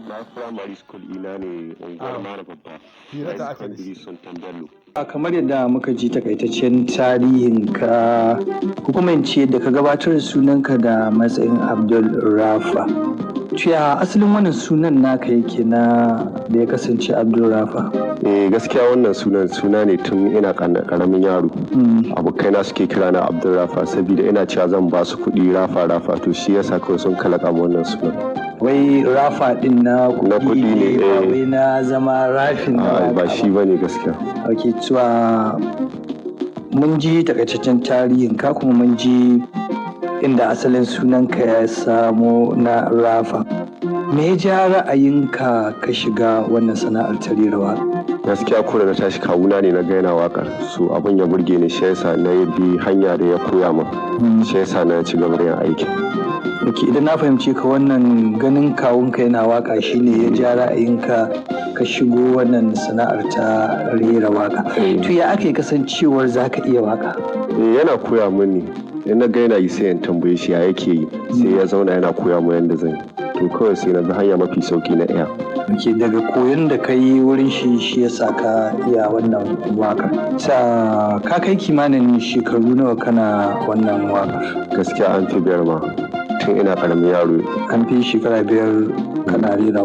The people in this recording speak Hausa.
Na primary school ina ne unguwar Mara Babba. High secondary Sultan Bello. Kamar yadda muka ji takaitaccen tarihin ka hukumance da ka gabatar da sunanka da matsayin Abdul Rafa. Ya asalin wannan sunan naka yake na da ya kasance Abdul Rafa? Gaskiya wannan suna ne tun ina karamin yaro. Abokaina suke kira na Abdul Rafa saboda ina cewa zan ba su kuɗi Rafa to shi yasa kawai sun kalaka wannan sunan. Wai Rafa din na kuɗi ne ba wai na zama rafin na ba shi bane gaskiya. Ok, cewa mun ji takaitaccen tarihin ka kuma mun ji inda asalin sunanka ya samo na Rafa. Me ya ja ra'ayinka ka shiga wannan sana'ar ta rera waƙa? Gaskiya ko da na tashi kawuna ne na ga yana waƙar, so abin ya burge ni shi yasa na bi hanya da ya koya min, shi yasa na ci gaba da yin aiki. Ok, idan na fahimce ka wannan ganin kawunka yana waƙa shine ya ja ra'ayinka ka shigo wannan sana'ar ta rera waƙa. To ya ake kasancewar za ka iya waƙa? Yana koya mini, in na ga yana yi sai in tambaye shi ya yake yi, sai ya zauna yana koya mu yadda zan yi. To kawai sai na bi hanya mafi sauki na iya. Ok, daga koyon da ka yi wurin shi yasa ka iya wannan waƙar. Ka kai kimanin shekaru nawa kana wannan waƙar? Gaskiya an fi 5 ma, tun ina ƙaramin yaro. An fi shekara 5 kana rera